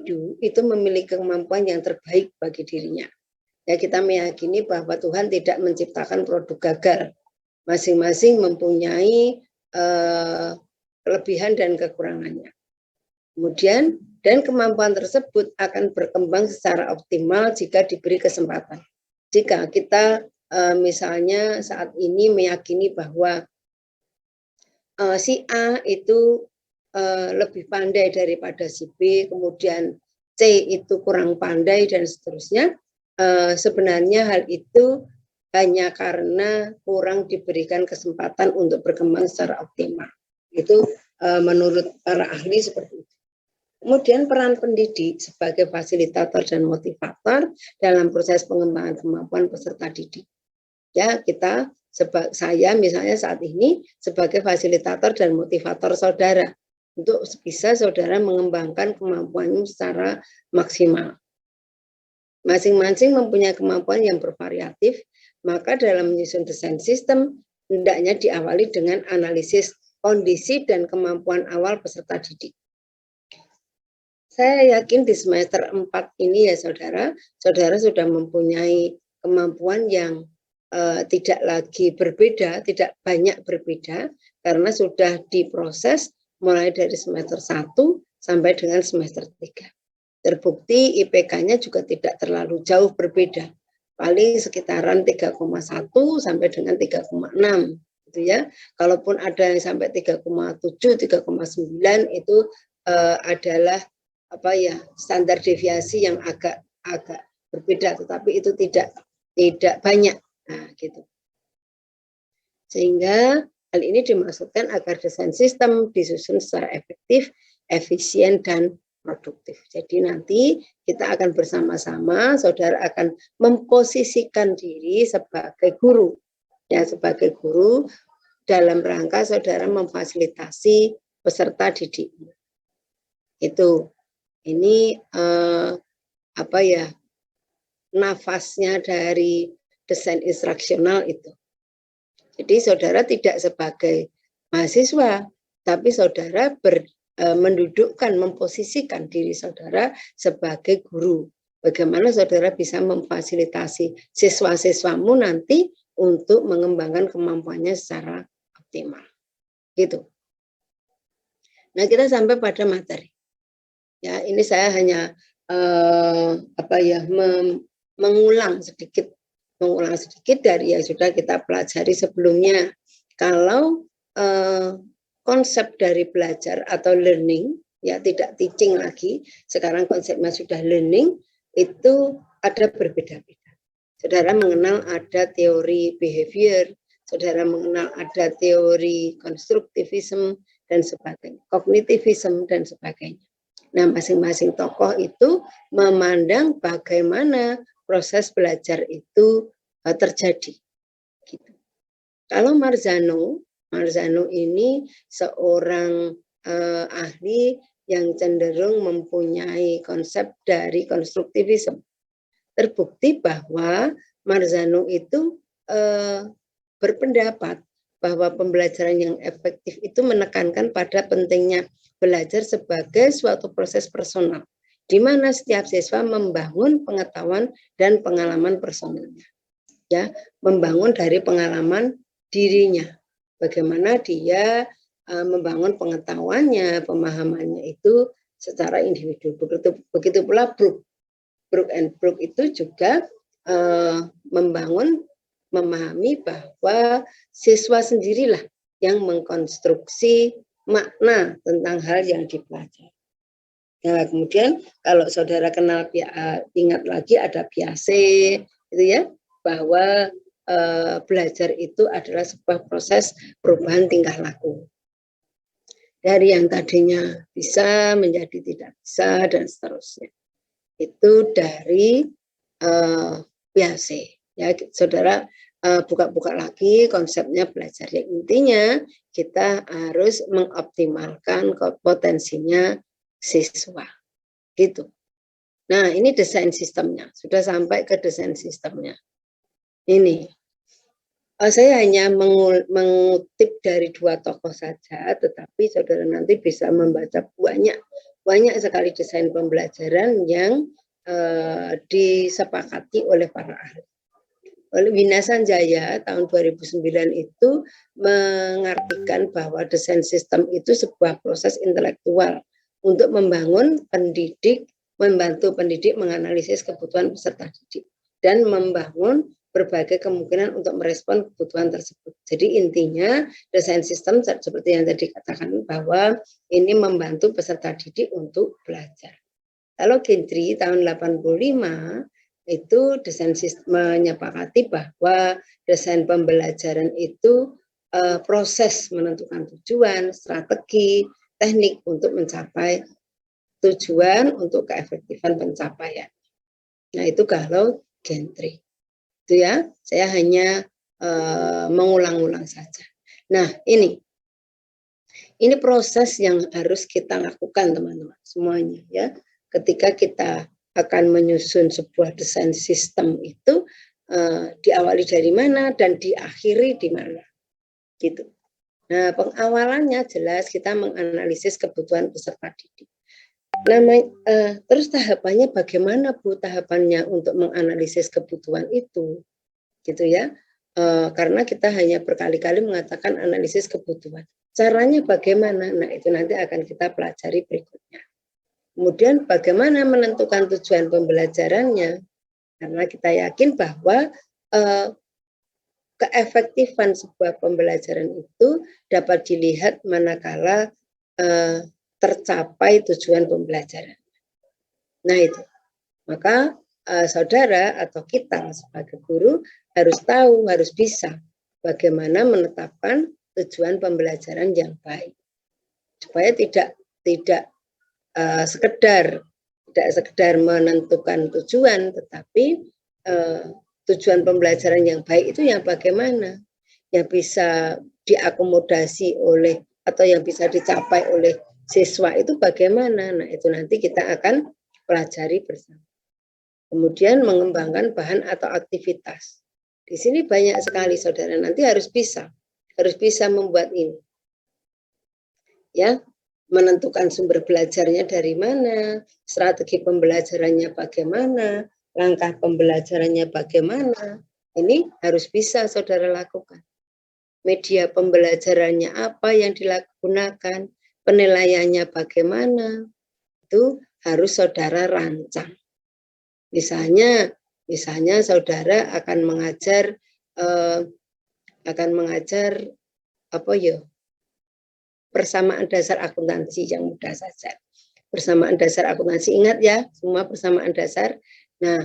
individu itu memiliki kemampuan yang terbaik bagi dirinya. Ya, kita meyakini bahwa Tuhan tidak menciptakan produk gagal. Masing-masing mempunyai kelebihan dan kekurangannya. Kemudian, dan kemampuan tersebut akan berkembang secara optimal jika diberi kesempatan. Jika kita misalnya saat ini meyakini bahwa si A itu lebih pandai daripada si B, kemudian C itu kurang pandai dan seterusnya, sebenarnya hal itu hanya karena kurang diberikan kesempatan untuk berkembang secara optimal. Itu menurut para ahli seperti itu. Kemudian peran pendidik sebagai fasilitator dan motivator dalam proses pengembangan kemampuan peserta didik. Ya, saya misalnya saat ini sebagai fasilitator dan motivator saudara untuk bisa saudara mengembangkan kemampuanmu secara maksimal. Masing-masing mempunyai kemampuan yang bervariatif, maka dalam menyusun desain sistem hendaknya diawali dengan analisis kondisi dan kemampuan awal peserta didik. Saya yakin di semester 4 ini ya saudara sudah mempunyai kemampuan yang tidak lagi berbeda, tidak banyak berbeda, karena sudah diproses mulai dari semester 1 sampai dengan semester 3. Terbukti IPK-nya juga tidak terlalu jauh berbeda, paling sekitaran 3,1 sampai dengan 3,6 gitu ya. Kalaupun ada yang sampai 3,7, 3,9 itu adalah standar deviasi yang agak berbeda, tetapi itu tidak banyak. Nah, gitu. Sehingga hal ini dimaksudkan agar desain sistem disusun secara efektif, efisien, dan produktif. Jadi nanti kita akan bersama-sama, saudara akan memposisikan diri sebagai guru. Ya, sebagai guru dalam rangka saudara memfasilitasi peserta didik. Itu. Ini nafasnya dari desain instruksional itu. Jadi saudara tidak sebagai mahasiswa, tapi saudara mendudukkan, memposisikan diri saudara sebagai guru. Bagaimana saudara bisa memfasilitasi siswa-siswamu nanti untuk mengembangkan kemampuannya secara optimal. Gitu. Nah, kita sampai pada materi. Ya, ini saya hanya mengulang sedikit dari yang sudah kita pelajari sebelumnya. Kalau konsep dari belajar atau learning, ya tidak teaching lagi, sekarang konsepnya sudah learning, itu ada berbeda-beda. Saudara mengenal ada teori behavior, saudara mengenal ada teori konstruktivisme dan sebagainya, kognitivisme dan sebagainya. Nah, masing-masing tokoh itu memandang bagaimana proses belajar itu terjadi. Gitu. Kalau Marzano ini seorang ahli yang cenderung mempunyai konsep dari konstruktivisme. Terbukti bahwa Marzano itu berpendapat bahwa pembelajaran yang efektif itu menekankan pada pentingnya belajar sebagai suatu proses personal, di mana setiap siswa membangun pengetahuan dan pengalaman personalnya. Ya, membangun dari pengalaman dirinya. Bagaimana dia membangun pengetahuannya, pemahamannya itu secara individu. Begitu pula Brook itu juga memahami bahwa siswa sendirilah yang mengkonstruksi makna tentang hal yang dipelajari. Nah, kemudian kalau saudara kenal, ingat lagi ada Piaget, itu ya, bahwa belajar itu adalah sebuah proses perubahan tingkah laku. Dari yang tadinya bisa menjadi tidak bisa dan seterusnya. Itu dari Piaget. Ya, saudara buka-buka lagi konsepnya belajar. Yang intinya kita harus mengoptimalkan potensinya siswa. Gitu. Nah, ini desain sistemnya. Sudah sampai ke desain sistemnya. Ini. Saya hanya mengutip dari 2 tokoh saja, tetapi saudara nanti bisa membaca banyak banyak sekali desain pembelajaran yang disepakati oleh para ahli. Oleh Wina Sanjaya tahun 2009 itu mengartikan bahwa desain sistem itu sebuah proses intelektual untuk membangun pendidik, membantu pendidik menganalisis kebutuhan peserta didik dan membangun berbagai kemungkinan untuk merespon kebutuhan tersebut. Jadi intinya desain sistem seperti yang tadi katakan bahwa ini membantu peserta didik untuk belajar. Kalau Gentry tahun 85 itu desain sistem menyepakati bahwa desain pembelajaran itu proses menentukan tujuan, strategi, teknik untuk mencapai tujuan untuk keefektifan pencapaian. Nah itu kalau Gentry. Itu ya, saya hanya mengulang-ulang saja. Nah ini proses yang harus kita lakukan teman-teman semuanya ya. Ketika kita akan menyusun sebuah desain sistem itu diawali dari mana dan diakhiri di mana, gitu. Nah pengawalannya jelas kita menganalisis kebutuhan peserta didik. Terus tahapannya bagaimana Bu tahapannya untuk menganalisis kebutuhan itu, gitu ya? Karena kita hanya berkali-kali mengatakan analisis kebutuhan. Caranya bagaimana? Nah itu nanti akan kita pelajari berikutnya. Kemudian bagaimana menentukan tujuan pembelajarannya? Karena kita yakin bahwa keefektifan sebuah pembelajaran itu dapat dilihat manakala tercapai tujuan pembelajaran. Nah itu, maka saudara atau kita sebagai guru harus tahu, harus bisa bagaimana menetapkan tujuan pembelajaran yang baik, supaya tidak sekedar menentukan tujuan, tetapi tujuan pembelajaran yang baik itu yang bagaimana, yang bisa diakomodasi oleh atau yang bisa dicapai oleh siswa itu bagaimana. Nah itu nanti kita akan pelajari bersama. Kemudian mengembangkan bahan atau aktivitas. Di sini banyak sekali saudara, nanti harus bisa membuat ini. Ya, menentukan sumber belajarnya dari mana, strategi pembelajarannya bagaimana, langkah pembelajarannya bagaimana. Ini harus bisa saudara lakukan. Media pembelajarannya apa yang digunakan, penilaiannya bagaimana, itu harus saudara rancang. Misalnya saudara akan mengajar apa ya? Persamaan dasar akuntansi yang mudah saja. Persamaan dasar akuntansi, ingat ya, semua persamaan dasar. Nah,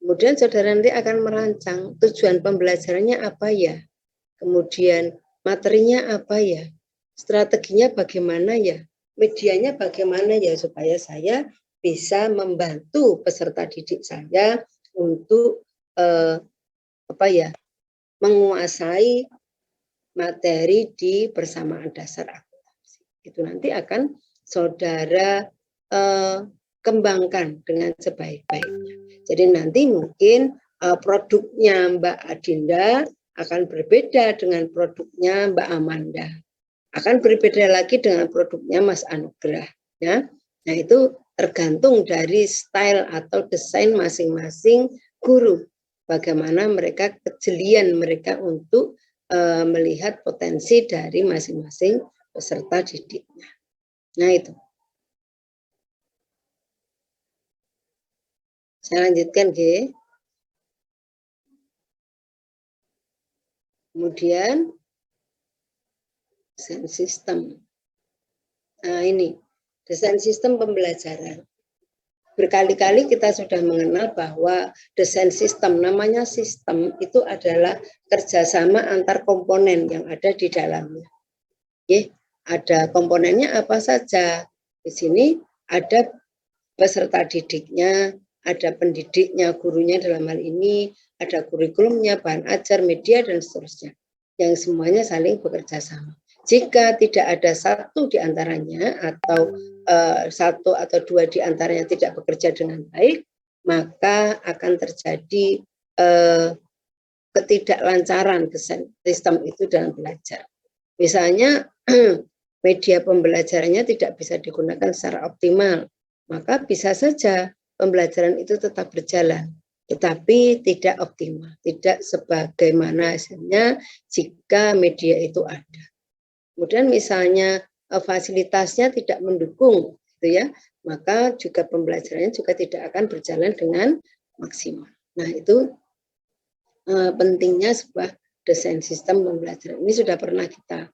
kemudian saudara nanti akan merancang tujuan pembelajarannya apa ya, kemudian materinya apa ya, strateginya bagaimana ya, medianya bagaimana ya, supaya saya bisa membantu peserta didik saya untuk menguasai materi di persamaan dasar akuntansi. Itu nanti akan saudara kembangkan dengan sebaik-baiknya. Jadi nanti mungkin produknya Mbak Adinda akan berbeda dengan produknya Mbak Amanda. Akan berbeda lagi dengan produknya Mas Anugrah. Ya. Nah itu tergantung dari style atau desain masing-masing guru. Bagaimana mereka, kejelian mereka untuk melihat potensi dari masing-masing peserta didiknya. Nah itu. Saya lanjutkan, G. Kemudian desain sistem. Nah ini, desain sistem pembelajaran. Berkali-kali kita sudah mengenal bahwa desain sistem, namanya sistem itu adalah kerjasama antar komponen yang ada di dalamnya. Ada komponennya apa saja. Di sini ada peserta didiknya, ada pendidiknya, gurunya dalam hal ini, ada kurikulumnya, bahan ajar, media, dan seterusnya. Yang semuanya saling bekerja sama. Jika tidak ada satu di antaranya atau satu atau dua di antaranya tidak bekerja dengan baik, maka akan terjadi ketidaklancaran sistem itu dalam belajar. Misalnya media pembelajarannya tidak bisa digunakan secara optimal, maka bisa saja pembelajaran itu tetap berjalan, tetapi tidak optimal, tidak sebagaimana hasilnya jika media itu ada. Kemudian misalnya fasilitasnya tidak mendukung, gitu ya, maka juga pembelajarannya juga tidak akan berjalan dengan maksimal. Nah, itu pentingnya sebuah desain sistem pembelajaran. Ini sudah pernah kita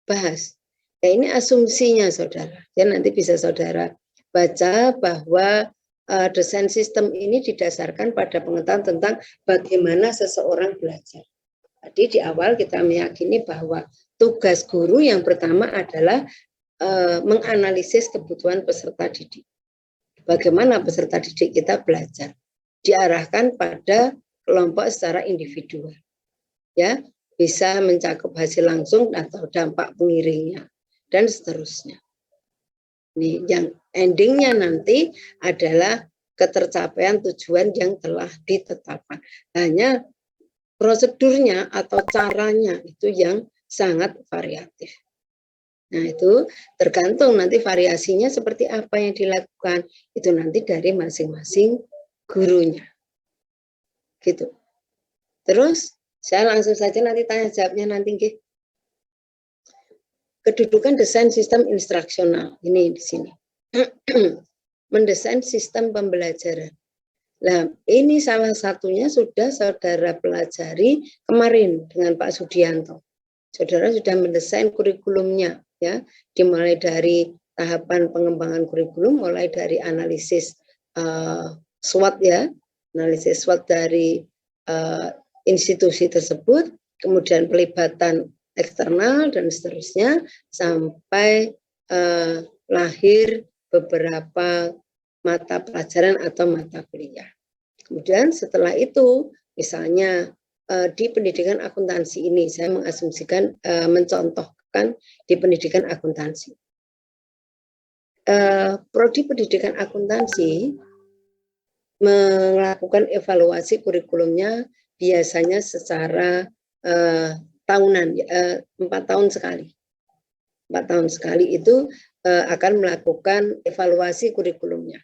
bahas. Ya, ini asumsinya, saudara. Ya, nanti bisa saudara baca bahwa desain sistem ini didasarkan pada pengetahuan tentang bagaimana seseorang belajar. Tadi di awal kita meyakini bahwa tugas guru yang pertama adalah menganalisis kebutuhan peserta didik. Bagaimana peserta didik kita belajar? Diarahkan pada kelompok secara individual. Ya, bisa mencakup hasil langsung atau dampak pengiringnya dan seterusnya. Ini yang endingnya nanti adalah ketercapaian tujuan yang telah ditetapkan. Hanya prosedurnya atau caranya itu yang sangat variatif. Nah, itu tergantung nanti variasinya seperti apa yang dilakukan. Itu nanti dari masing-masing gurunya. Gitu. Terus saya langsung saja nanti tanya jawabnya nanti. Kedudukan desain sistem instruksional. Ini di sini. Mendesain sistem pembelajaran. Nah, ini salah satunya sudah saudara pelajari kemarin dengan Pak Sudianto. Saudara sudah mendesain kurikulumnya, ya, dimulai dari tahapan pengembangan kurikulum, mulai dari analisis SWOT, ya, analisis SWOT dari institusi tersebut, kemudian pelibatan eksternal dan seterusnya, sampai lahir beberapa mata pelajaran atau mata kuliah. Kemudian setelah itu, misalnya di pendidikan akuntansi ini, saya mengasumsikan, mencontohkan di pendidikan akuntansi. Prodi pendidikan akuntansi melakukan evaluasi kurikulumnya biasanya secara tahunan, 4 tahun sekali. 4 tahun sekali itu akan melakukan evaluasi kurikulumnya.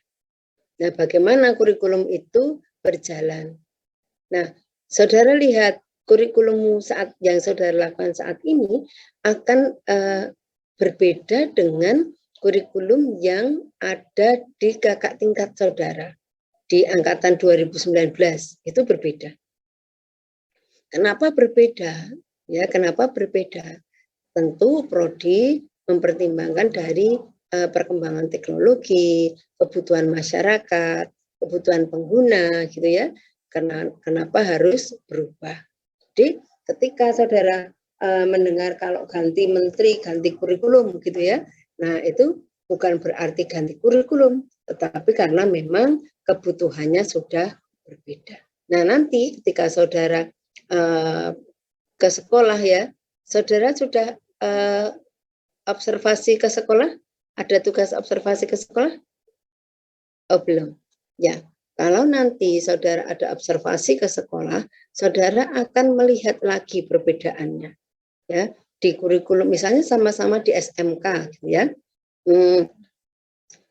Nah, bagaimana kurikulum itu berjalan? Nah, saudara lihat kurikulum saat yang saudara lakukan saat ini akan berbeda dengan kurikulum yang ada di kakak tingkat saudara di angkatan 2019, itu berbeda. Kenapa berbeda? Ya, kenapa berbeda? Tentu prodi mempertimbangkan dari perkembangan teknologi, kebutuhan masyarakat, kebutuhan pengguna, gitu ya. Kenapa harus berubah? Jadi ketika saudara mendengar kalau ganti menteri, ganti kurikulum, gitu ya. Nah, itu bukan berarti ganti kurikulum, tetapi karena memang kebutuhannya sudah berbeda. Nah, nanti ketika saudara ke sekolah, ya, saudara sudah observasi ke sekolah? Ada tugas observasi ke sekolah? Oh, belum. Ya, kalau nanti saudara ada observasi ke sekolah, saudara akan melihat lagi perbedaannya. Ya, di kurikulum misalnya sama-sama di SMK, gitu ya.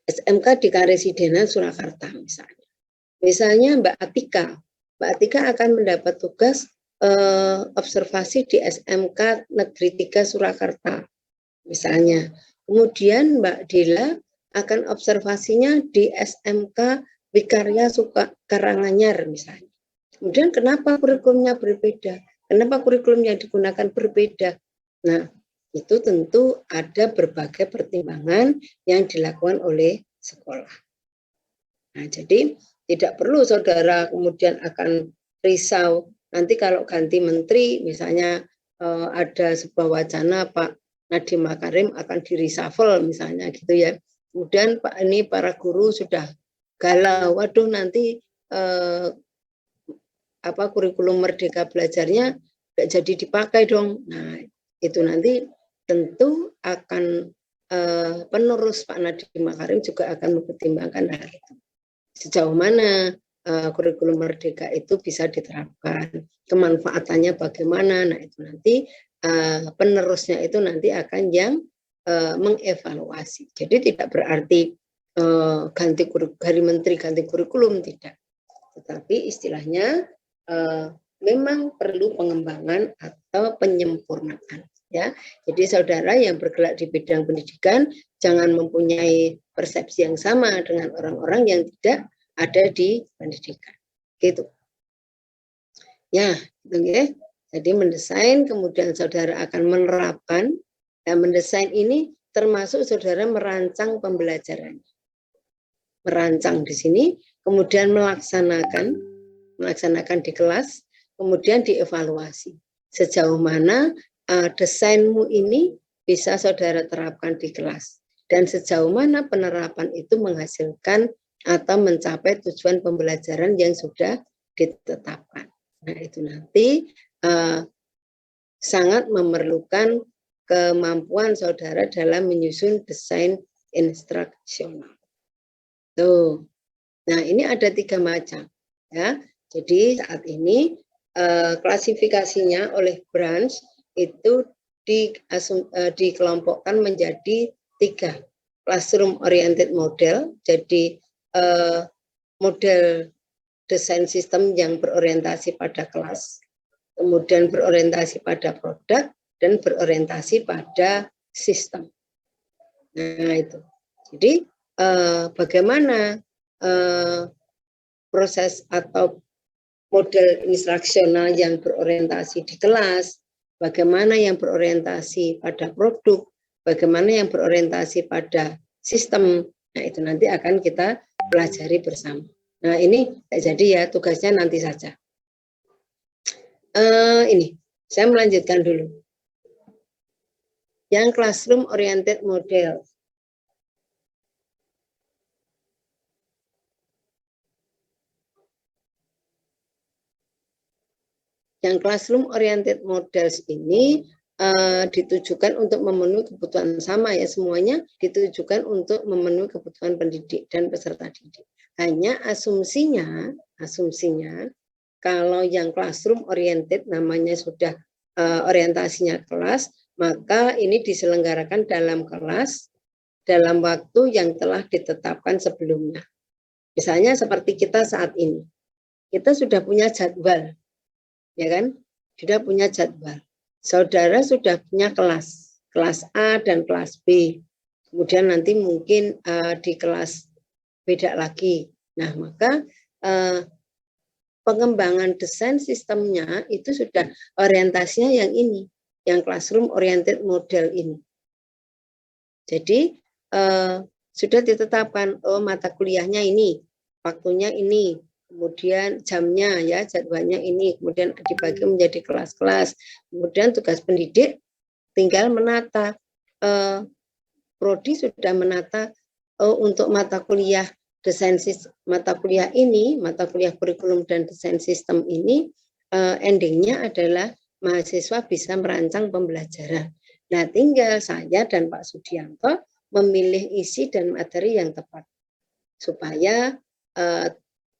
SMK di Karesidenan Surakarta misalnya. Misalnya Mbak Atika akan mendapat tugas observasi di SMK Negeri 3 Surakarta misalnya. Kemudian Mbak Dila akan observasinya di SMK Wikarya Karanganyar misalnya. Kemudian kenapa kurikulumnya berbeda? Kenapa kurikulum yang digunakan berbeda? Nah, itu tentu ada berbagai pertimbangan yang dilakukan oleh sekolah. Nah, jadi tidak perlu saudara kemudian akan risau nanti kalau ganti menteri, misalnya ada sebuah wacana Pak Nadiem Makarim akan di-reshuffle misalnya, gitu ya. Kemudian Pak ini para guru sudah galau, waduh nanti kurikulum Merdeka Belajarnya tidak jadi dipakai dong. Nah, itu nanti tentu akan penerus Pak Nadiem Makarim juga akan mempertimbangkan hal itu. Sejauh mana kurikulum Merdeka itu bisa diterapkan, kemanfaatannya bagaimana. Nah, itu nanti penerusnya itu nanti akan yang mengevaluasi. Jadi tidak berarti ganti menteri ganti kurikulum, tidak. Tetapi istilahnya memang perlu pengembangan atau penyempurnaan, ya. Jadi saudara yang bergerak di bidang pendidikan jangan mempunyai persepsi yang sama dengan orang-orang yang tidak ada di pendidikan, gitu. Ya, gitu ya. Jadi mendesain, kemudian saudara akan menerapkan, dan mendesain ini termasuk saudara merancang pembelajaran. Merancang di sini, kemudian melaksanakan di kelas, kemudian dievaluasi. Sejauh mana desainmu ini bisa saudara terapkan di kelas. Dan sejauh mana penerapan itu menghasilkan atau mencapai tujuan pembelajaran yang sudah ditetapkan. Nah, itu nanti sangat memerlukan kemampuan saudara dalam menyusun desain instruksional. Tuh. Nah, ini ada 3 macam, ya. Jadi saat ini klasifikasinya oleh branch itu dikelompokkan menjadi 3. Classroom oriented model, jadi model desain sistem yang berorientasi pada kelas, kemudian berorientasi pada produk, dan berorientasi pada sistem. Nah, itu. Jadi bagaimana proses atau model instruksional yang berorientasi di kelas, bagaimana yang berorientasi pada produk, bagaimana yang berorientasi pada sistem. Nah, itu nanti akan kita pelajari bersama. Nah, ini jadi ya, tugasnya nanti saja. Ini, saya melanjutkan dulu. Yang classroom oriented model. Yang classroom oriented models ini ditujukan untuk memenuhi kebutuhan sama, ya, semuanya ditujukan untuk memenuhi kebutuhan pendidik dan peserta didik. Hanya asumsinya kalau yang classroom oriented namanya sudah orientasinya kelas, maka ini diselenggarakan dalam kelas dalam waktu yang telah ditetapkan sebelumnya. Misalnya seperti kita saat ini, kita sudah punya jadwal, ya kan? Sudah punya jadwal. Saudara sudah punya kelas A dan kelas B. Kemudian nanti mungkin di kelas beda lagi. Nah, maka pengembangan desain sistemnya itu sudah orientasinya yang ini, yang classroom oriented model ini. Jadi sudah ditetapkan, oh mata kuliahnya ini, waktunya ini, kemudian jamnya, ya, jadwalnya ini, kemudian dibagi menjadi kelas-kelas. Kemudian tugas pendidik tinggal menata. Prodi sudah menata untuk mata kuliah desain mata kuliah ini, mata kuliah kurikulum dan desain sistem ini, endingnya adalah mahasiswa bisa merancang pembelajaran. Nah, tinggal saya dan Pak Sudianto memilih isi dan materi yang tepat supaya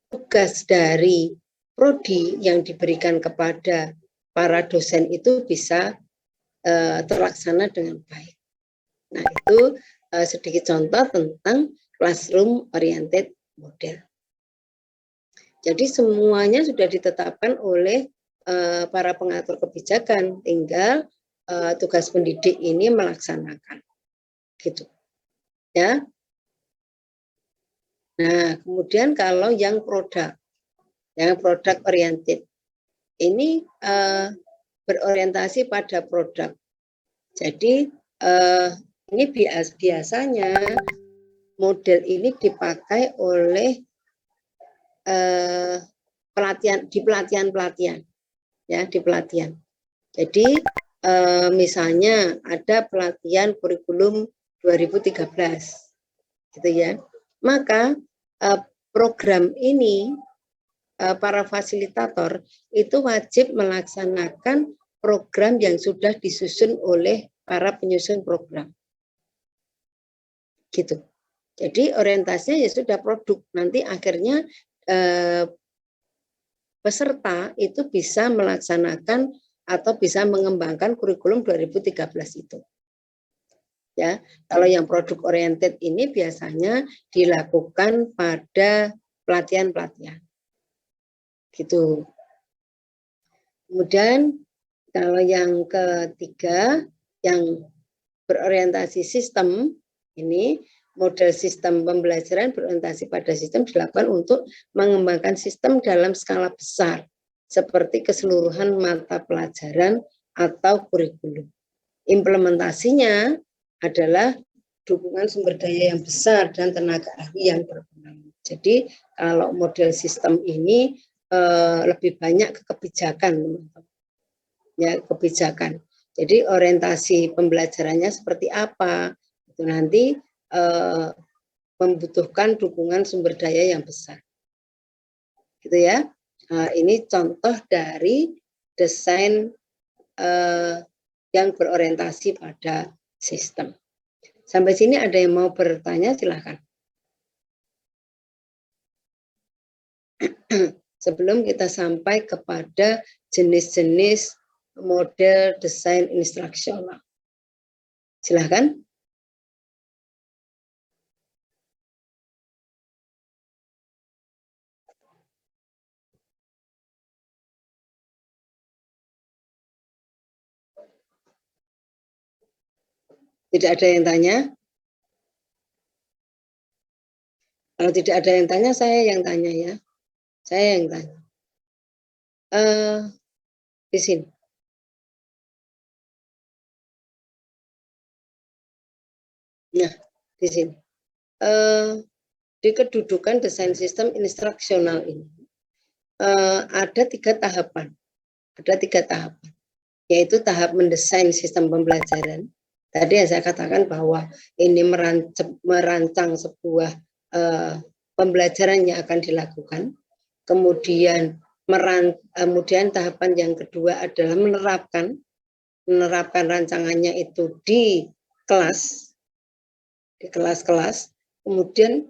tugas dari prodi yang diberikan kepada para dosen itu bisa terlaksana dengan baik. Nah, itu sedikit contoh tentang classroom oriented model. Jadi semuanya sudah ditetapkan oleh para pengatur kebijakan, tinggal tugas pendidik ini melaksanakan, gitu, ya. Nah, kemudian kalau yang produk oriented ini berorientasi pada produk. Jadi ini biasanya model ini dipakai oleh pelatihan, ya, di pelatihan. Jadi misalnya ada pelatihan kurikulum 2013, gitu ya. Maka program ini para fasilitator itu wajib melaksanakan program yang sudah disusun oleh para penyusun program, gitu. Jadi orientasinya ya sudah produk. Nanti akhirnya peserta itu bisa melaksanakan atau bisa mengembangkan kurikulum 2013 itu. Ya, kalau yang produk oriented ini biasanya dilakukan pada pelatihan-pelatihan. Gitu. Kemudian kalau yang ketiga yang berorientasi sistem, ini model sistem pembelajaran berorientasi pada sistem dilakukan untuk mengembangkan sistem dalam skala besar seperti keseluruhan mata pelajaran atau kurikulum. Implementasinya adalah dukungan sumber daya yang besar dan tenaga ahli yang berpengalaman. Jadi kalau model sistem ini lebih banyak ke kebijakan, ya kebijakan. Jadi orientasi pembelajarannya seperti apa itu nanti membutuhkan dukungan sumber daya yang besar, gitu ya. Ini contoh dari desain yang berorientasi pada sistem. Sampai sini ada yang mau bertanya, silahkan. Sebelum kita sampai kepada jenis-jenis model desain instruksional. Silahkan. Tidak ada yang tanya? Kalau tidak ada yang tanya, saya yang tanya ya. Saya yang tanya. Di sini. Nah, di sini. Di kedudukan desain sistem instruksional ini ada 3 tahapan. Ada 3 tahapan. Yaitu tahap mendesain sistem pembelajaran. Tadi yang saya katakan bahwa ini merancang sebuah pembelajaran yang akan dilakukan. Kemudian tahapan yang kedua adalah menerapkan rancangannya itu di kelas-kelas, kemudian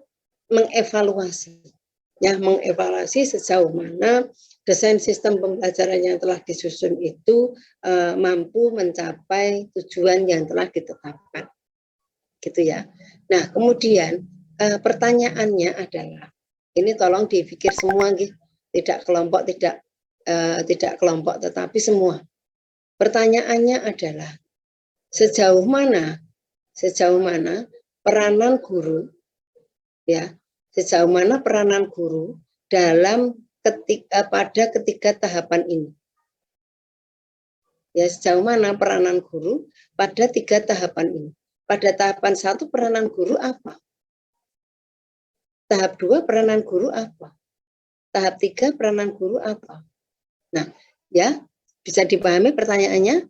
mengevaluasi sejauh mana desain sistem pembelajaran yang telah disusun itu mampu mencapai tujuan yang telah ditetapkan, gitu ya. Nah, kemudian pertanyaannya adalah, ini tolong dipikir semua, tidak kelompok, tidak kelompok, tetapi semua. Pertanyaannya adalah sejauh mana peranan guru, ya, sejauh mana peranan guru dalam pada ketiga tahapan ini. Ya, sejauh mana peranan guru pada 3 tahapan ini. Pada tahapan 1 peranan guru apa? Tahap 2 peranan guru apa? Tahap 3 peranan guru apa? Nah, ya, bisa dipahami pertanyaannya?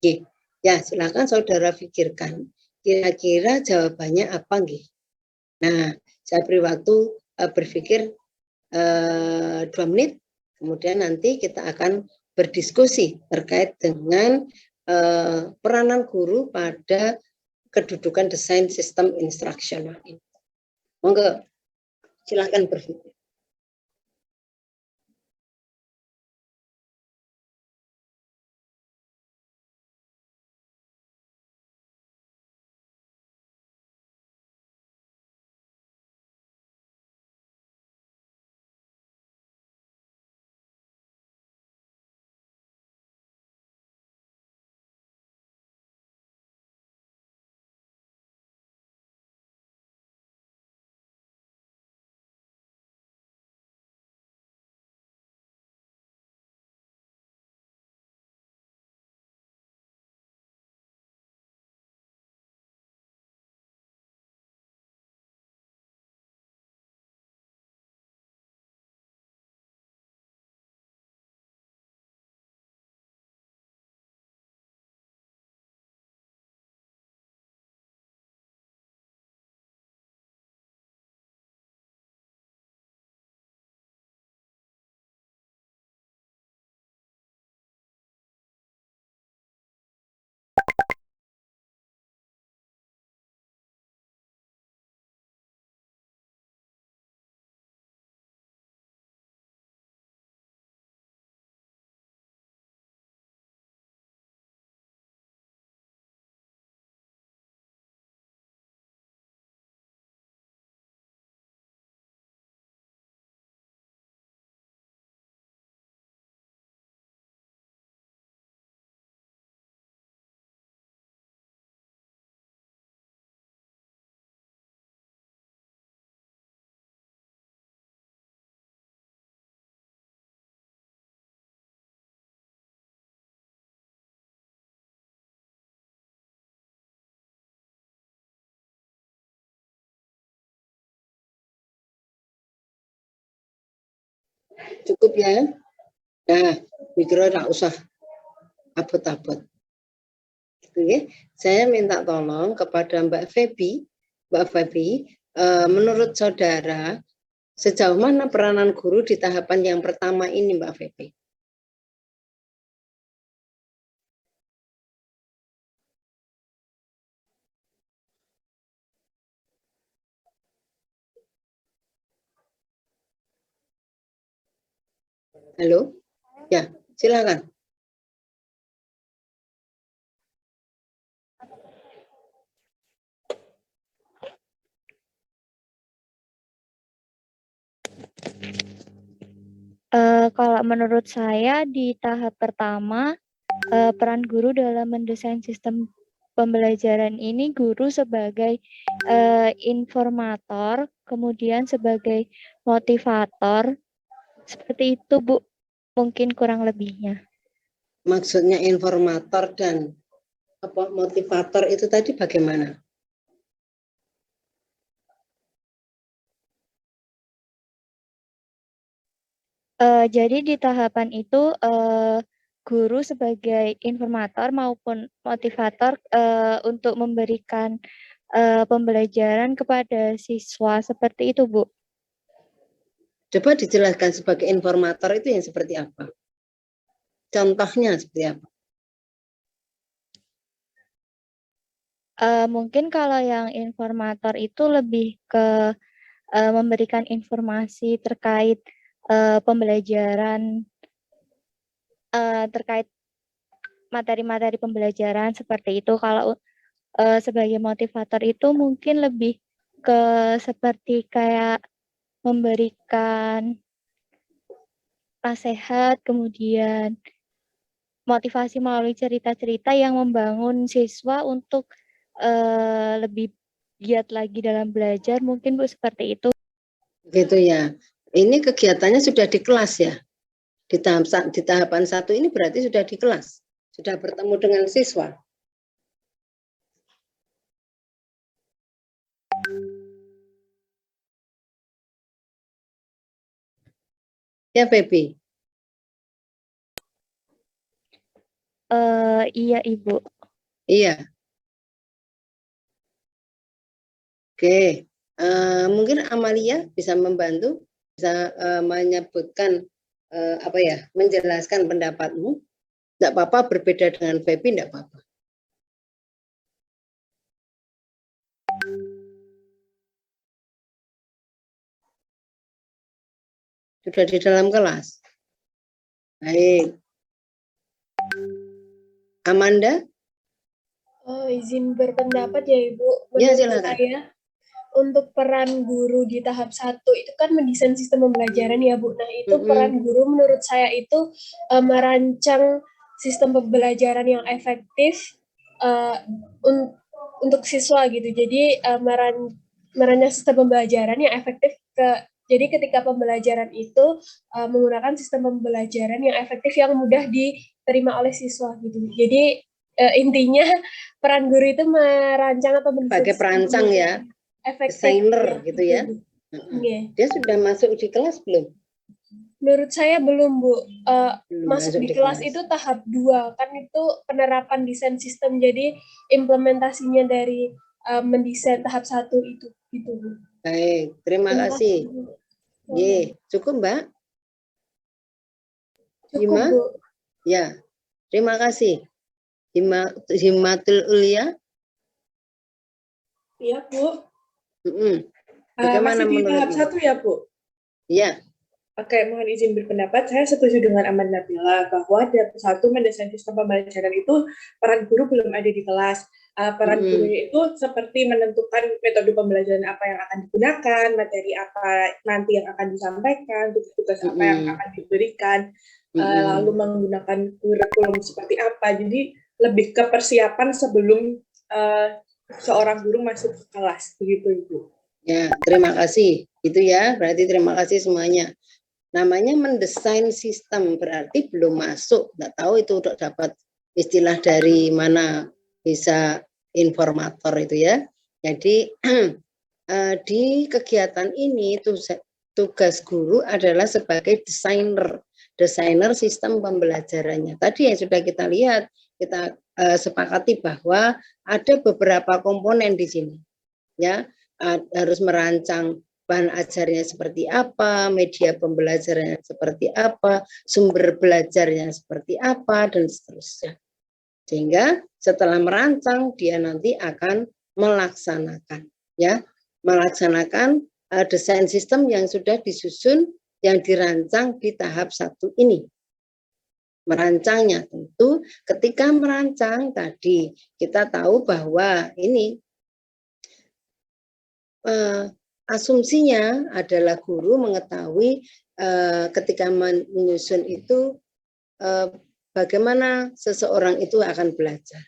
Oke. Ya, silakan saudara pikirkan. Kira-kira jawabannya apa, nggih? Nah, saya beri waktu berpikir 2 menit, kemudian nanti kita akan berdiskusi terkait dengan peranan guru pada kedudukan desain sistem instruksional ini. Monggo, silakan berpikir. Cukup ya. Nah, mikro nggak usah abot-abot. Gitu ya. Saya minta tolong kepada Mbak Febi. Mbak Febi, menurut saudara, sejauh mana peranan guru di tahapan yang pertama ini, Mbak Febi? Halo? Ya, silakan. Kalau menurut saya di tahap pertama, peran guru dalam mendesain sistem pembelajaran ini guru sebagai informator, kemudian sebagai motivator, seperti itu Bu, mungkin kurang lebihnya. Maksudnya informator dan motivator itu tadi bagaimana? Jadi di tahapan itu guru sebagai informator maupun motivator untuk memberikan pembelajaran kepada siswa seperti itu, Bu. Coba dijelaskan sebagai informator itu yang seperti apa? Contohnya seperti apa? Mungkin kalau yang informator itu lebih ke memberikan informasi terkait pembelajaran, terkait materi-materi pembelajaran seperti itu. Kalau sebagai motivator itu mungkin lebih ke seperti kayak memberikan nasihat, kemudian motivasi melalui cerita-cerita yang membangun siswa untuk lebih giat lagi dalam belajar, mungkin Bu seperti itu. Gitu ya. Ini kegiatannya sudah di kelas ya. Di tahapan 1 ini berarti sudah di kelas, sudah bertemu dengan siswa. Ya, Febi. Iya Ibu. Iya. Oke. Mungkin Amalia bisa membantu, bisa menyebutkan menjelaskan pendapatmu. Tidak apa-apa berbeda dengan Febi, tidak apa-apa. Sudah di dalam kelas. Baik. Amanda? Izin berpendapat ya Ibu. Ya, Menurut silakan. saya, untuk peran guru di tahap 1 itu kan mendesain sistem pembelajaran ya Bu. Nah itu peran guru menurut saya itu merancang sistem pembelajaran yang efektif untuk siswa gitu. Jadi merancang sistem pembelajaran yang efektif jadi ketika pembelajaran itu menggunakan sistem pembelajaran yang efektif yang mudah diterima oleh siswa gitu. Jadi intinya peran guru itu merancang atau sebagai perancang ya, desainer gitu ya. Dia sudah masuk di kelas belum? Menurut saya belum Bu. Belum masuk di kelas itu tahap 2 kan, itu penerapan desain sistem, jadi implementasinya dari mendesain tahap 1 itu gitu Bu. Baik, terima kasih. Ye, cukup Mbak? Cukup Bu. Ya, terima kasih. Himatul Ulia? Iya Bu. Bagaimana masih di tahap 1 ya Bu? Iya. Oke, mohon izin berpendapat. Saya setuju dengan Aman Nabila bahwa dari 1 mendesain sistem pembelajaran itu peran guru belum ada di kelas. Peran guru itu seperti menentukan metode pembelajaran apa yang akan digunakan, materi apa nanti yang akan disampaikan, tugas-tugas apa yang akan diberikan, lalu menggunakan kurikulum seperti apa. Jadi lebih ke persiapan sebelum seorang guru masuk ke kelas, begitu Ibu. Ya, terima kasih. Itu ya, berarti terima kasih semuanya. Namanya mendesain sistem, berarti belum masuk. Nggak tahu itu udah dapat istilah dari mana, bisa informator itu ya. Jadi di kegiatan ini itu tugas guru adalah sebagai desainer sistem pembelajarannya. Tadi yang sudah kita lihat, kita sepakati bahwa ada beberapa komponen di sini, ya, harus merancang bahan ajarnya seperti apa, media pembelajarannya seperti apa, sumber belajarnya seperti apa, dan seterusnya. Sehingga setelah merancang, dia nanti akan melaksanakan, ya, melaksanakan desain sistem yang sudah disusun, yang dirancang di tahap 1 ini. Merancangnya tentu ketika merancang tadi kita tahu bahwa ini asumsinya adalah guru mengetahui ketika menyusun itu bagaimana seseorang itu akan belajar,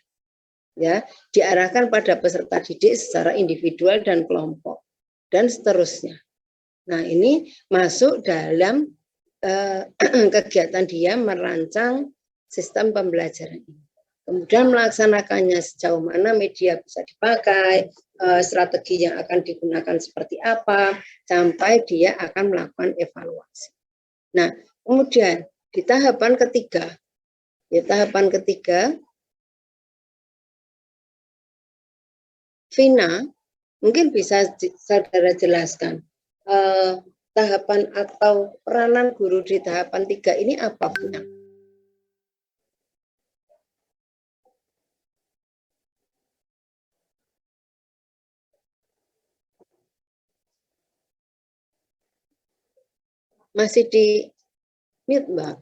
ya, diarahkan pada peserta didik secara individual dan kelompok dan seterusnya. Nah, ini masuk dalam kegiatan dia merancang sistem pembelajaran ini. Kemudian melaksanakannya sejauh mana media bisa dipakai, strategi yang akan digunakan seperti apa, sampai dia akan melakukan evaluasi. Nah, kemudian di tahapan ketiga, Vina, mungkin bisa saudara jelaskan tahapan atau peranan guru di tahapan 3 ini apa, Vina? Masih di mute, Mbak.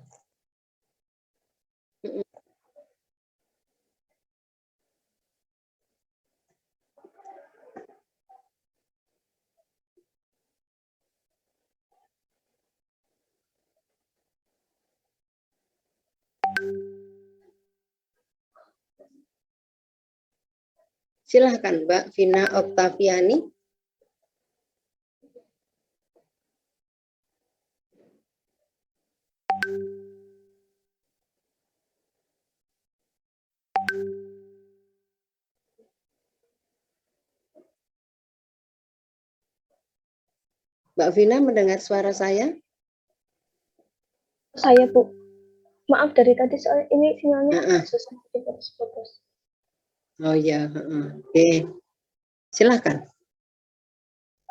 Silahkan Mbak Vina Oktaviani. Mbak Vina mendengar suara saya? Saya, Bu. Maaf dari tadi soal ini sinyalnya susah putus-putus. Oh ya, oke. Silakan.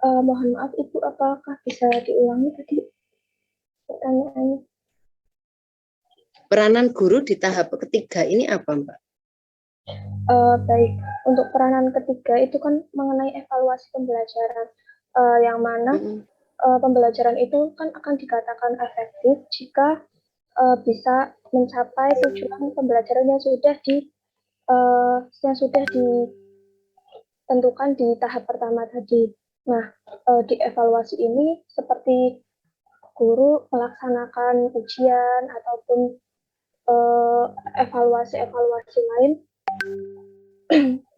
Mohon maaf Ibu, apakah bisa diulangi tadi pertanyaannya? Peranan guru di tahap ketiga ini apa, Mbak? Baik, untuk peranan ketiga itu kan mengenai evaluasi pembelajaran, yang mana pembelajaran itu kan akan dikatakan efektif jika bisa mencapai tujuan pembelajaran yang sudah ditentukan di tahap pertama tadi. Nah, di evaluasi ini seperti guru melaksanakan ujian ataupun evaluasi-evaluasi lain,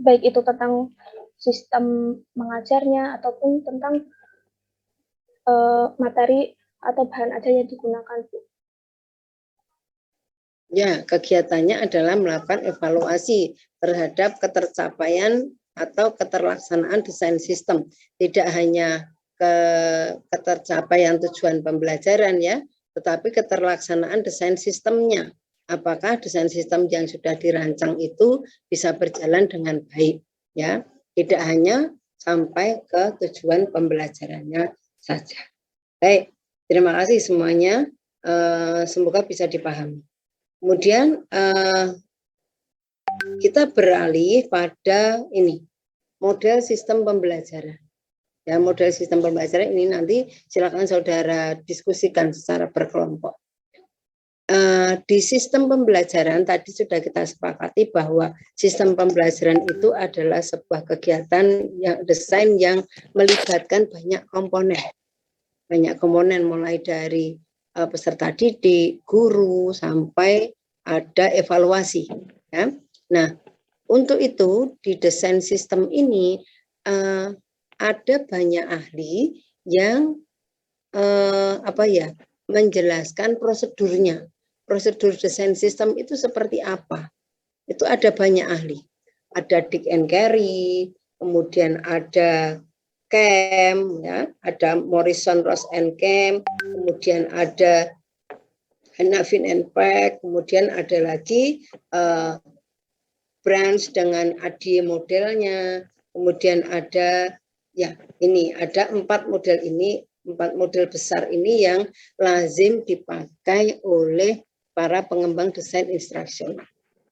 baik itu tentang sistem mengajarnya ataupun tentang materi atau bahan ajar yang digunakan. Ya, kegiatannya adalah melakukan evaluasi terhadap ketercapaian atau keterlaksanaan desain sistem. Tidak hanya ketercapaian tujuan pembelajaran ya, tetapi keterlaksanaan desain sistemnya. Apakah desain sistem yang sudah dirancang itu bisa berjalan dengan baik ya, tidak hanya sampai ke tujuan pembelajarannya saja. Baik, terima kasih semuanya. Semoga bisa dipahami. Kemudian kita beralih pada ini model sistem pembelajaran. Ya, model sistem pembelajaran ini nanti silakan saudara diskusikan secara berkelompok. Di sistem pembelajaran tadi sudah kita sepakati bahwa sistem pembelajaran itu adalah sebuah kegiatan yang desain yang melibatkan banyak komponen mulai dari peserta didik, guru, sampai ada evaluasi. Ya. Nah, untuk itu di desain sistem ini ada banyak ahli yang menjelaskan prosedurnya. Prosedur desain sistem itu seperti apa? Itu ada banyak ahli. Ada Dick and Carey, kemudian ada Cam, ya, ada Morrison, Ross and Cam, kemudian ada Hannafin and Peck, kemudian ada lagi Branch dengan ADI modelnya, kemudian ada ya ini ada 4 model ini, 4 model besar ini yang lazim dipakai oleh para pengembang desain instruksional.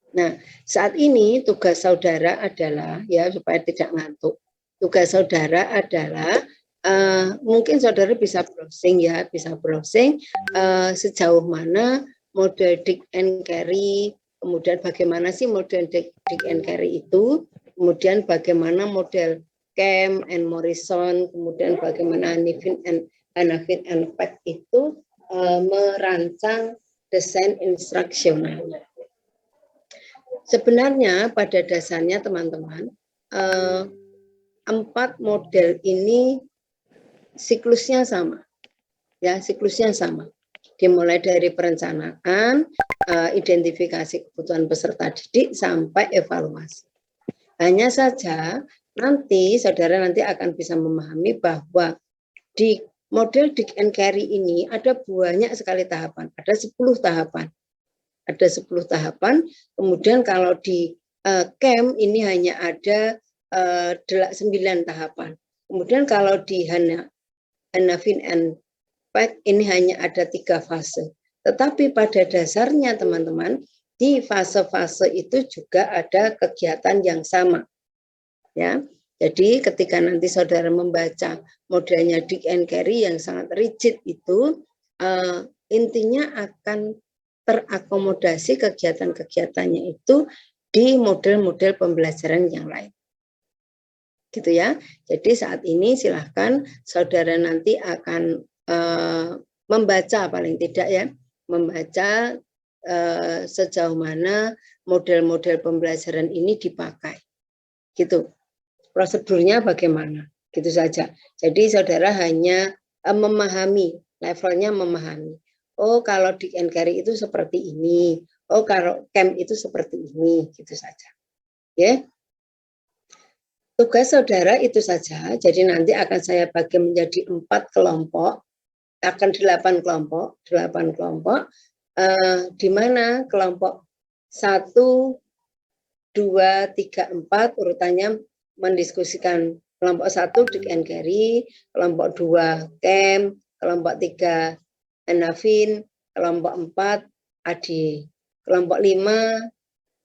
Nah, saat ini tugas saudara adalah ya supaya tidak ngantuk. Tugas saudara adalah mungkin saudara bisa browsing ya, bisa browsing sejauh mana model Dick and Carey, kemudian bagaimana sih model Dick and Carey itu, kemudian bagaimana model Cam and Morrison, kemudian bagaimana Hannafin and Peck itu merancang desain instruksional. Sebenarnya pada dasarnya teman-teman, 4 model ini siklusnya sama, ya siklusnya sama. Dimulai dari perencanaan, identifikasi kebutuhan peserta didik sampai evaluasi. Hanya saja nanti saudara nanti akan bisa memahami bahwa di model Dick and Carey ini ada banyak sekali tahapan, ada 10 tahapan. Ada 10 tahapan, kemudian kalau di Cam ini hanya ada 9 tahapan. Kemudian kalau di Hannafin and Peck ini hanya ada 3 fase. Tetapi pada dasarnya teman-teman, di fase-fase itu juga ada kegiatan yang sama. Ya. Jadi ketika nanti saudara membaca modelnya Dick and Carey yang sangat rigid itu, intinya akan terakomodasi kegiatan-kegiatannya itu di model-model pembelajaran yang lain. Gitu ya. Jadi saat ini silahkan saudara nanti akan membaca paling tidak ya, membaca sejauh mana model-model pembelajaran ini dipakai. Gitu. Prosedurnya bagaimana? Gitu saja. Jadi saudara hanya memahami, levelnya memahami. Oh, kalau Dick and Carey itu seperti ini. Oh, kalau Cam itu seperti ini, gitu saja. Ya. Tugas saudara itu saja. Jadi nanti akan saya bagi menjadi 4 kelompok, akan 8 kelompok, di mana kelompok 1, 2, 3, 4 urutannya mendiskusikan kelompok 1 Dick and Carey, kelompok 2 Cam, kelompok 3 Hannafin, kelompok 4 ADI, kelompok 5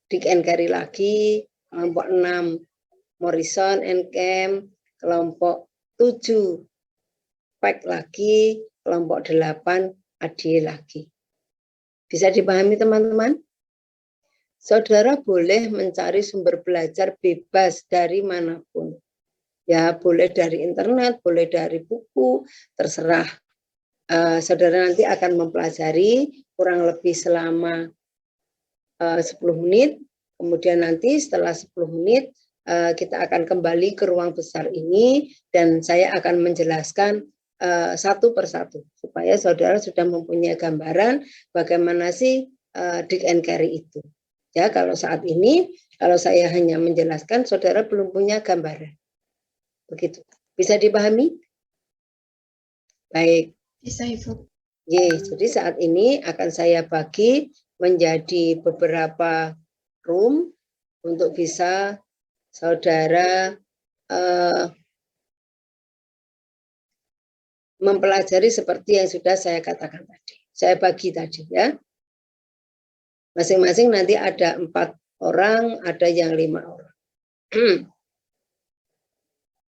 Dick and Carey lagi, kelompok 6 Morrison and Cam, kelompok 7 Peck lagi, kelompok 8 ADI lagi. Bisa dipahami teman-teman? Saudara boleh mencari sumber belajar bebas dari manapun. Ya, boleh dari internet, boleh dari buku, terserah. Saudara nanti akan mempelajari kurang lebih selama 10 menit, kemudian nanti setelah 10 menit kita akan kembali ke ruang besar ini dan saya akan menjelaskan satu persatu supaya saudara sudah mempunyai gambaran bagaimana sih Dick and Carey itu. Ya, kalau saat ini kalau saya hanya menjelaskan saudara belum punya gambaran. Begitu. Bisa dipahami? Baik. Bisa, Ibu. Jadi saat ini akan saya bagi menjadi beberapa room untuk bisa saudara mempelajari seperti yang sudah saya katakan tadi. Saya bagi tadi ya. Masing-masing nanti ada 4 orang, ada yang 5 orang.